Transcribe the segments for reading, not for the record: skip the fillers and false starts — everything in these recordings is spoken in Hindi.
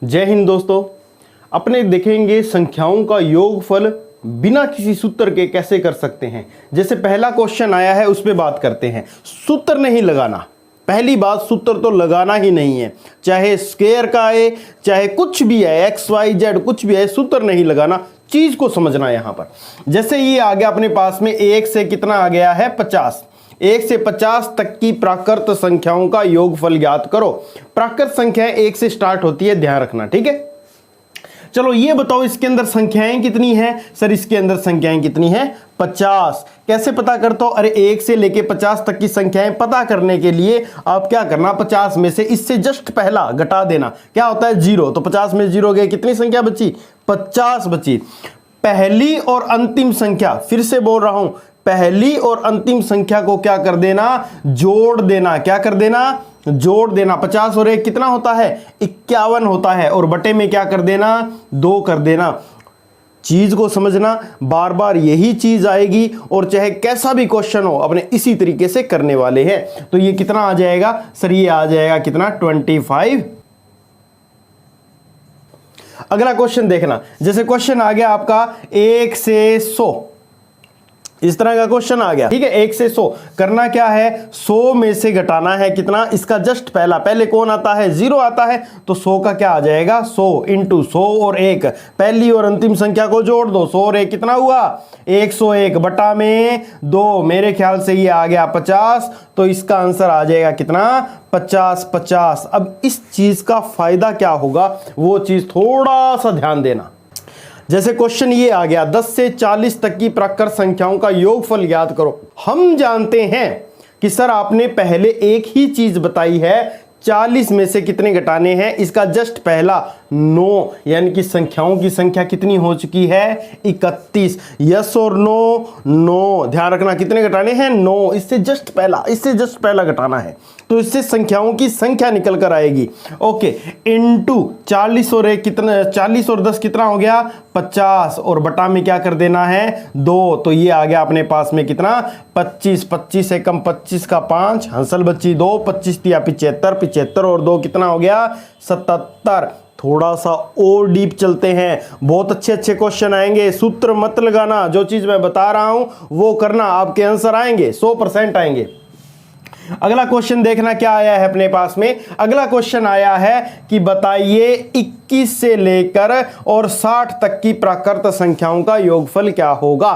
जय हिंद दोस्तों। अपने देखेंगे संख्याओं का योगफल बिना किसी सूत्र के कैसे कर सकते हैं। जैसे पहला क्वेश्चन आया है उस पर बात करते हैं। सूत्र नहीं लगाना, पहली बात सूत्र तो लगाना ही नहीं है, चाहे स्क्वायर का आए चाहे कुछ भी है, एक्स वाई जेड कुछ भी है, सूत्र नहीं लगाना, चीज को समझना। यहां पर जैसे ये आ गया अपने पास में, एक से कितना आ गया है 50, 1 से 50 तक की प्राकृत संख्याओं का योगफल ज्ञात करो। प्राकृत संख्याएं 1 से स्टार्ट होती है, ध्यान रखना, ठीक है। चलो ये बताओ इसके अंदर संख्याएं कितनी हैं? सर इसके अंदर संख्याएं कितनी हैं? 50। कैसे पता करते हो? अरे 1 से लेके 50 तक की संख्याएं पता करने के लिए आप क्या करना, 50 में से इससे जस्ट पहला घटा देना। क्या होता है? 0। तो 50 में 0 गए, कितनी संख्या बची? 50 बची। पहली और अंतिम संख्या, फिर से बोल रहा हूं, पहली और अंतिम संख्या को क्या कर देना? जोड़ देना। क्या कर देना? जोड़ देना। 50 और 1 कितना होता है? 51 होता है। और बटे में क्या कर देना? 2 कर देना। चीज को समझना, बार बार यही चीज आएगी और चाहे कैसा भी क्वेश्चन हो अपने इसी तरीके से करने वाले हैं। तो ये कितना आ जाएगा? सर ये आ जाएगा कितना? 25। अगला क्वेश्चन देखना, जैसे क्वेश्चन आ गया आपका 1 से 100, इस तरह का क्वेश्चन आ गया, ठीक है। 1 से 100 करना क्या है? 100 में से घटाना है कितना? इसका जस्ट पहले कौन आता है? 0 आता है। तो 100 का क्या आ जाएगा? 100 इंटू 100 और 1, पहली और अंतिम संख्या को जोड़ दो। 100 और 1 कितना हुआ? 101 बटा में 2, मेरे ख्याल से ये आ गया 50। तो इसका आंसर आ जाएगा कितना? 50। अब इस चीज का फायदा क्या होगा वो चीज थोड़ा सा ध्यान देना। जैसे क्वेश्चन ये आ गया 10 से 40 तक की प्राकृत संख्याओं का योगफल ज्ञात करो। हम जानते हैं कि सर आपने पहले एक ही चीज बताई है, 40 में से कितने घटाने हैं, इसका जस्ट पहला 9, यानी कि संख्याओं की संख्या कितनी हो चुकी है? 31। यस और नो? नो। ध्यान रखना कितने घटाने हैं? 9। इससे जस्ट पहला घटाना है, तो इससे संख्याओं की संख्या निकल कर आएगी। ओके, इनटू 40 और 1 कितना? 40 और 10 कितना हो गया? 50। और बटा में क्या कर देना है? 2। तो ये आ गया अपने पास में कितना? 25। 25 से कम 25 का 5, हंसल बच्ची 2, 25 तिया 75, 75 और 2 कितना हो गया? 77। थोड़ा सा और डीप चलते हैं, बहुत अच्छे क्वेश्चन आएंगे। सूत्र मत लगाना, जो चीज मैं बता रहा हूं वो करना, आपके आंसर आएंगे, 100% आएंगे। अगला क्वेश्चन देखना क्या आया है अपने पास में। अगला क्वेश्चन आया है कि बताइए 21 से लेकर और 60 तक की प्राकृत संख्याओं का योगफल क्या होगा।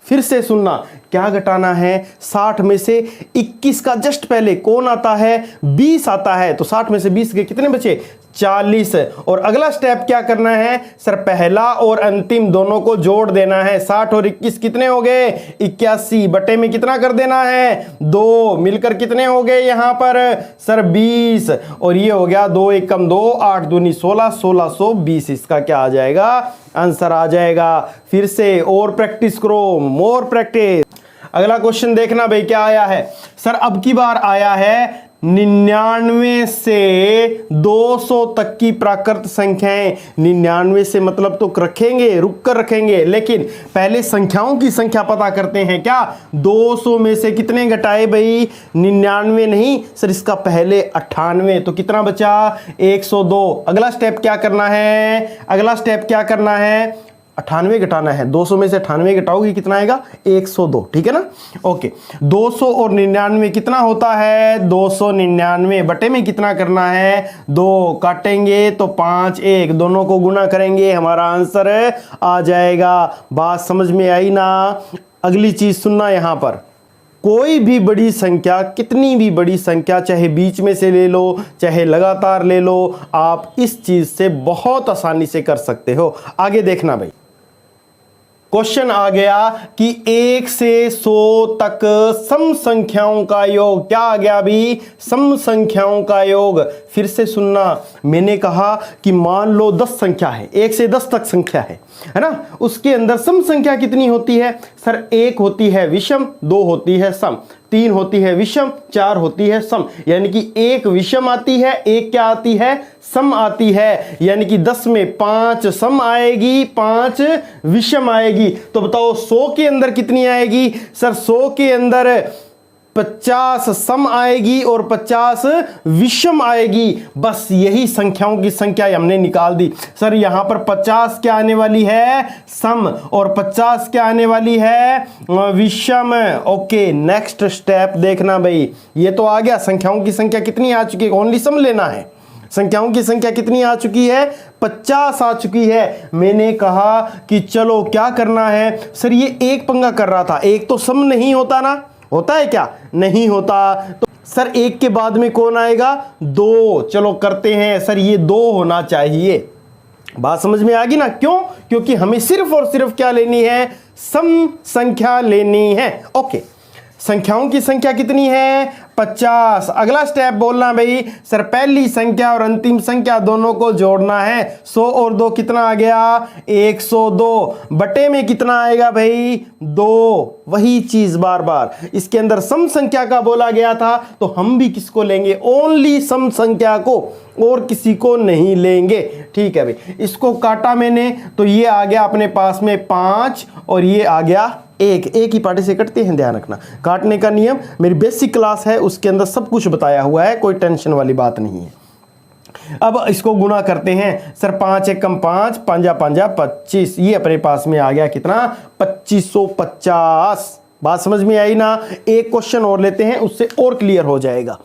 फिर से सुनना, क्या घटाना है? 60 में से 21 का जस्ट पहले कौन आता है? 20 आता है। तो 60 में से 20 के कितने बचे? 40। और अगला स्टेप क्या करना है? सर पहला और अंतिम दोनों को जोड़ देना है। 60 और 21 कितने हो गए? 81। बटे में कितना कर देना है? 2। मिलकर कितने हो गए यहां पर? सर 20। और ये हो गया 2 1 कम 2, 8 दूनी 16, 1620। इसका क्या आ जाएगा? आंसर आ जाएगा। फिर से और प्रैक्टिस करो, मोर प्रैक्टिस। अगला क्वेश्चन देखना भाई क्या आया है। सर अब की बार आया है 99 से 200 तक की प्राकृत संख्याएं। 99 से मतलब तो रखेंगे, रुक कर रखेंगे, लेकिन पहले संख्याओं की संख्या पता करते हैं। क्या 200 में से कितने घटाए भाई? 99 नहीं सर, इसका पहले 98। तो कितना बचा? 102। अगला स्टेप क्या करना है? अगला स्टेप क्या करना है? 98 घटाना है। 200 में से 98 घटाओगे कितना आएगा? 102, ठीक है ना। ओके, 200 और 99 कितना होता है? 299। बटे में कितना करना है? 2। काटेंगे तो 5 1, दोनों को गुना करेंगे, हमारा आंसर आ जाएगा। बात समझ में आई ना? अगली चीज सुनना, यहां पर कोई भी बड़ी संख्या, कितनी भी बड़ी संख्या, चाहे बीच में से ले लो चाहे लगातार ले लो, आप इस चीज से बहुत आसानी से कर सकते हो। आगे देखना भाई, क्वेश्चन आ गया कि 1 से 100 तक सम संख्याओं का योग। क्या आ गया अभी? सम संख्याओं का योग। फिर से सुनना, मैंने कहा कि मान लो 10 संख्या है, 1 से 10 तक संख्या है ना। उसके अंदर सम संख्या कितनी होती है? सर 1 होती है विषम, 2 होती है सम, 3 होती है विषम, 4 होती है सम। यानी कि 1 विषम आती है, 1 क्या आती है? सम आती है। यानी कि 10 में 5 सम आएगी, 5 विषम आएगी। तो बताओ 100 के अंदर कितनी आएगी? सर 100 के अंदर 50 सम आएगी और 50 विषम आएगी। बस यही संख्याओं की संख्या हमने निकाल दी। सर यहां पर 50 क्या आने वाली है, सम, और 50 क्या आने वाली है, विषम। ओके, नेक्स्ट स्टेप देखना भाई, ये तो आ गया। संख्याओं की संख्या कितनी आ चुकी है, ओनली सम लेना है। संख्याओं की संख्या कितनी आ चुकी है, 50 आ चुकी है। मैंने कहा कि चलो क्या करना है। सर ये एक पंगा कर रहा था, एक तो सम नहीं होता ना, होता है क्या, नहीं होता। तो सर एक के बाद में कौन आएगा, 2। चलो करते हैं। सर ये 2 होना चाहिए। बात समझ में आ गई ना, क्यों, क्योंकि हमें सिर्फ और सिर्फ क्या लेनी है, सम संख्या लेनी है। ओके, संख्याओं की संख्या कितनी है, 50। अगला स्टेप बोलना भाई, सर पहली संख्या और अंतिम संख्या दोनों को जोड़ना है। 100 और 2 कितना आ गया, 102। बटे में कितना आएगा भाई, 2। वही चीज बार बार इसके अंदर सम संख्या का बोला गया था, तो हम भी किसको लेंगे, ओनली सम संख्या को, और किसी को नहीं लेंगे। ठीक है भाई, इसको काटा मैंने तो ये आ गया अपने पास में 5 और ये आ गया एक ही पार्टी से कटते हैं, ध्यान रखना। काटने का नियम मेरी बेसिक क्लास है, उसके अंदर सब कुछ बताया हुआ है, कोई टेंशन वाली बात नहीं है। अब इसको गुणा करते हैं। सर 5 एकम 5, 5 5 25, ये अपने पास में आ गया कितना, 2550। बात समझ में आई ना। एक क्वेश्चन और लेते हैं, उससे और क्लियर हो जाएगा।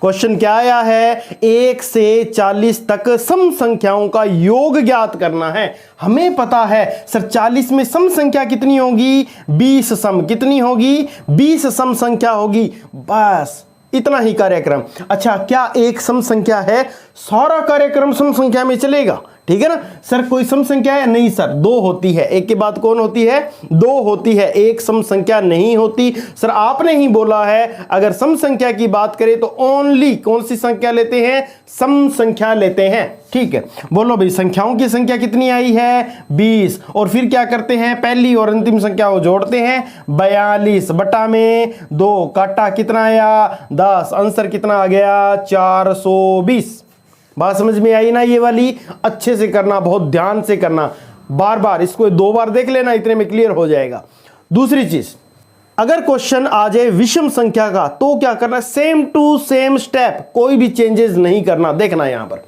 क्वेश्चन क्या आया है, 1 से 40 तक सम संख्याओं का योग ज्ञात करना है। हमें पता है सर 40 में सम संख्या कितनी होगी, 20 सम, कितनी होगी, 20 सम संख्या होगी। बस इतना ही कार्यक्रम। अच्छा, क्या एक सम संख्या है, सारा कार्यक्रम सम संख्या में चलेगा, ठीक है ना। सर कोई सम संख्या है, नहीं सर 2 होती है, एक के बाद कौन होती है, 2 होती है, एक सम संख्या नहीं होती। सर आपने ही बोला है अगर सम संख्या की बात करें तो ओनली कौन सी संख्या लेते हैं, सम संख्या लेते हैं। ठीक है, बोलो भाई संख्याओं की संख्या कितनी आई है, 20, और फिर क्या करते हैं, पहली और अंतिम संख्या को जोड़ते हैं, 42 बटा में 2, काटा कितना आया, 10, आंसर कितना आ गया, 420। बात समझ में आई ना ये वाली, अच्छे से करना, बहुत ध्यान से करना, बार बार इसको 2 बार देख लेना, इतने में क्लियर हो जाएगा। दूसरी चीज, अगर क्वेश्चन आ जाए विषम संख्या का तो क्या करना, सेम टू सेम स्टेप, कोई भी चेंजेस नहीं करना। देखना यहां पर,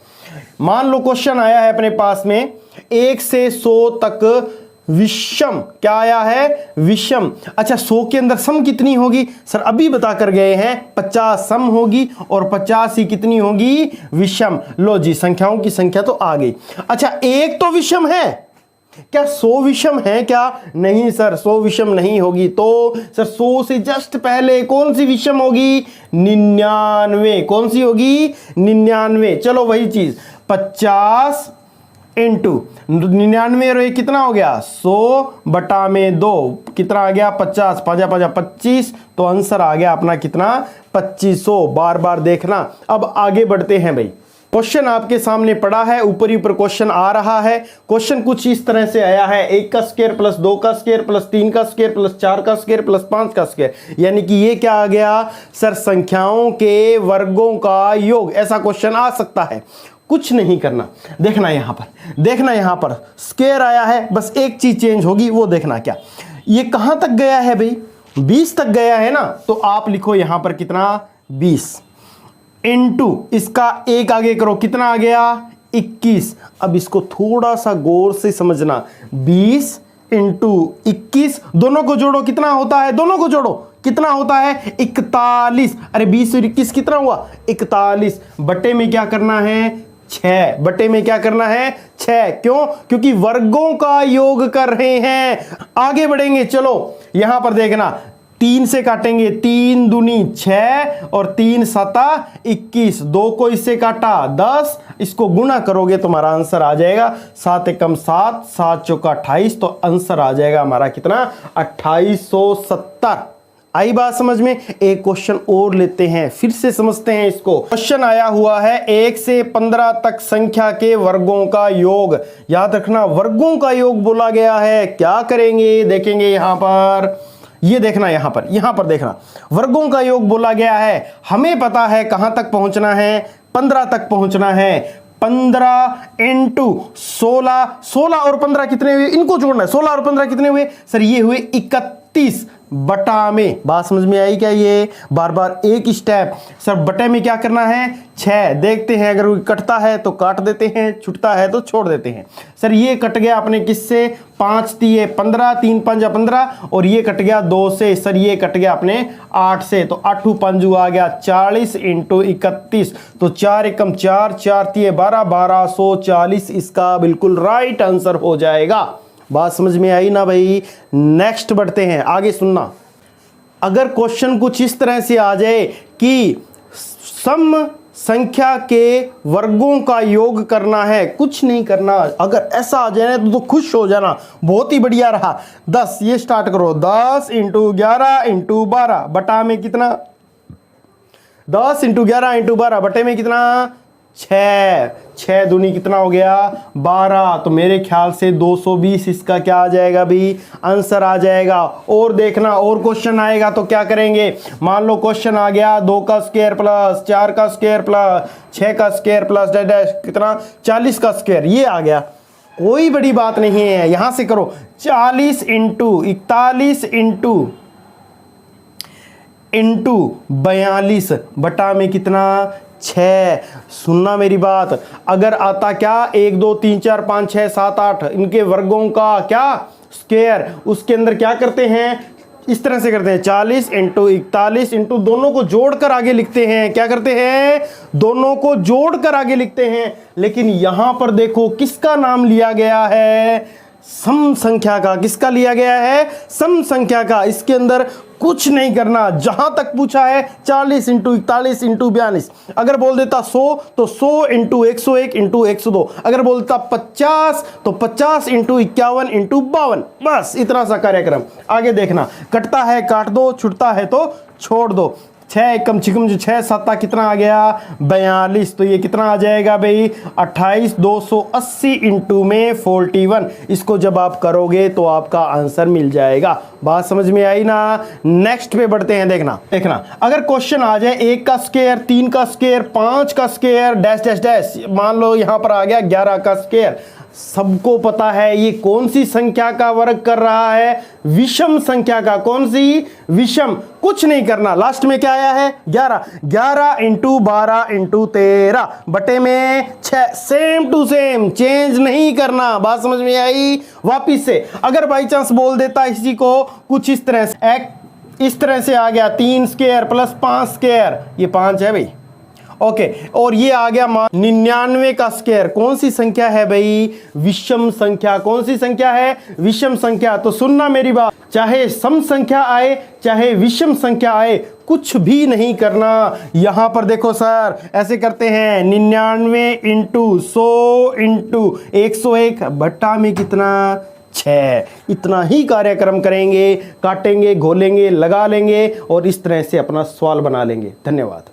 मान लो क्वेश्चन आया है अपने पास में 1 से 100 तक विषम, क्या आया है, विषम। अच्छा 100 के अंदर सम कितनी होगी, सर अभी बता कर गए हैं 50 सम होगी और 50 ही कितनी होगी, विषम। लो जी, संख्याओं की संख्या तो आ गई। अच्छा एक तो विषम है, क्या 100 विषम है क्या, नहीं सर 100 विषम नहीं होगी। तो सर 100 से जस्ट पहले कौन सी विषम होगी, 99। कौन सी होगी, 99। चलो वही चीज, 50 इंटू 99 और कितना हो गया, 100 बटा में 2, कितना आ गया, 50, 5 5 25, तो आंसर आ गया अपना कितना, 2500। बार बार देखना। अब आगे बढ़ते हैं भाई, क्वेश्चन आपके सामने पड़ा है, ऊपर ही ऊपर क्वेश्चन आ रहा है। क्वेश्चन कुछ इस तरह से आया है, 1 का स्क्वायर प्लस 2 का स्क्वायर प्लस 3 का स्क्वायर प्लस 4 का स्क्वायर प्लस 5 का स्क्वायर, यानी कि ये क्या आ गया, सर संख्याओं के वर्गों का योग। ऐसा क्वेश्चन आ सकता है। कुछ नहीं करना, देखना यहां पर, देखना यहां पर स्क्वायर आया है, बस एक चीज चेंज होगी, वो देखना क्या, ये कहां तक गया है भाई, 20 तक गया है ना, तो आप लिखो यहां पर कितना, 20 इंटू इसका एक आगे करो, कितना आ गया, 21। अब इसको थोड़ा सा गौर से समझना, 20 इंटू 21, दोनों को जोड़ो, कितना होता है, दोनों को जोड़ो, कितना होता है, 41। अरे 20 और 21 कितना हुआ, 41। बटे में क्या करना है, 6। बटे में क्या करना है, 6। क्यों, क्योंकि वर्गों का योग कर रहे हैं। आगे बढ़ेंगे, चलो यहां पर देखना, 3 से काटेंगे, 3 दूनी 6 और 3 सता 21, 2 को इससे काटा 10, इसको गुना करोगे तो हमारा आंसर आ जाएगा 7 एकम 7, 7 चौका 28, तो आंसर आ जाएगा हमारा कितना, 2870। आई बात समझ में। एक क्वेश्चन और लेते हैं, फिर से समझते हैं इसको। क्वेश्चन आया हुआ है 1 से 15 तक संख्या के वर्गों का योग। याद रखना वर्गों का योग बोला गया है। क्या करेंगे, देखेंगे यहां पर, ये देखना यहां पर देखना, वर्गों का योग बोला गया है। हमें पता है कहां तक पहुंचना है, 15 तक पहुंचना है। 15 इंटू 16, 16 और 15 कितने हुए, इनको जोड़ना है, 16 और 15 कितने हुए, सर ये हुए 31। 31 बटा में, बात समझ में आई क्या? ये बार बार एक स्टेप सर, बटे में क्या करना है 6, देखते हैं अगर कटता है तो काट देते हैं, छूटता है तो छोड़ देते हैं। सर ये कट गया अपने किससे, 5 तिये 15, 3 पंजा 15, और ये कट गया 2 से, सर ये कट गया अपने 8 से, तो 8 पंजू आ गया 40 इंटू 31, तो 4 एकम 4, 4 तिये 12, 1240 इसका बिल्कुल राइट आंसर हो जाएगा। बात समझ में आई ना भाई? नेक्स्ट बढ़ते हैं, आगे सुनना। अगर क्वेश्चन कुछ इस तरह से आ जाए कि सम संख्या के वर्गों का योग करना है, कुछ नहीं करना, अगर ऐसा आ जाए तो खुश हो जाना, बहुत ही बढ़िया रहा। 10 ये स्टार्ट करो, 10 इंटू 11 इंटू 12 बटा में कितना, 10 इंटू 11 इंटू 12 बटे में कितना 6, 6 दूनी कितना हो गया 12, तो मेरे ख्याल से 220 इसका क्या आ जाएगा भी, आंसर आ जाएगा। और देखना और क्वेश्चन आएगा तो क्या करेंगे, मान लो क्वेश्चन आ गया 2 का स्क्वायर प्लस 4 का स्क्वायर प्लस 6 का स्क्वायर प्लस डैश कितना 40 का स्क्वायर, ये आ गया, कोई बड़ी बात नहीं है। यहां से करो 40 इंटू 41 इंटू 42 बटा में कितना 6। सुनना मेरी बात, अगर आता क्या 1 2 3 4 5 6 7 8 इनके वर्गों का क्या स्क्वायर, उसके अंदर क्या करते हैं, इस तरह से करते हैं 40 इंटू 41 इंटू दोनों को जोड़कर आगे लिखते हैं, क्या करते हैं दोनों को जोड़कर आगे लिखते हैं। लेकिन यहां पर देखो किसका नाम लिया गया है, सम संख्या का। किसका लिया गया है, सम संख्या का। इसके अंदर कुछ नहीं करना, जहां तक पूछा है 40 इंटू 41 इंटू 42, अगर बोल देता 100 तो 100 इंटू 101 इंटू 102, अगर बोलता 50 तो 50 इंटू 51 इंटू 52, बस इतना सा कार्यक्रम। आगे देखना, कटता है काट दो, छुटता है तो छोड़ दो। 6 एकम छिकम 6 7 कितना आ गया 42, तो ये कितना आ जाएगा भाई 28, 280 इंटू में 41, इसको जब आप करोगे तो आपका आंसर मिल जाएगा। बात समझ में आई ना? नेक्स्ट पे बढ़ते हैं। देखना अगर क्वेश्चन आ जाए 1 का स्क्वायर 3 का स्क्वायर 5 का स्क्वायर डैश डैश डैश, मान लो यहां पर आ गया 11 का स्क्वायर, सबको पता है ये कौन सी संख्या का वर्ग कर रहा है, विषम संख्या का। कौन सी, विषम। कुछ नहीं करना, लास्ट में क्या आया है 11, 11 इंटू 12 इंटू 13 बटे में 6, सेम टू सेम, चेंज नहीं करना। बात समझ में आई? वापिस से अगर बाई चांस बोल देता इसी को कुछ इस तरह से, इस तरह से आ गया 3 स्क्वायर प्लस 5 स्क्वायर, ये 5 है भाई, ओके, और ये आ गया 99 का स्क्वायर, कौन सी संख्या है भाई, विषम संख्या। कौन सी संख्या है, विषम संख्या। तो सुनना मेरी बात, चाहे सम संख्या आए चाहे विषम संख्या आए, कुछ भी नहीं करना। यहां पर देखो सर ऐसे करते हैं 99 इंटू 100 इंटू 101 बट्टा में कितना 6, इतना ही कार्यक्रम करेंगे, काटेंगे घोलेंगे लगा लेंगे और इस तरह से अपना सवाल बना लेंगे। धन्यवाद।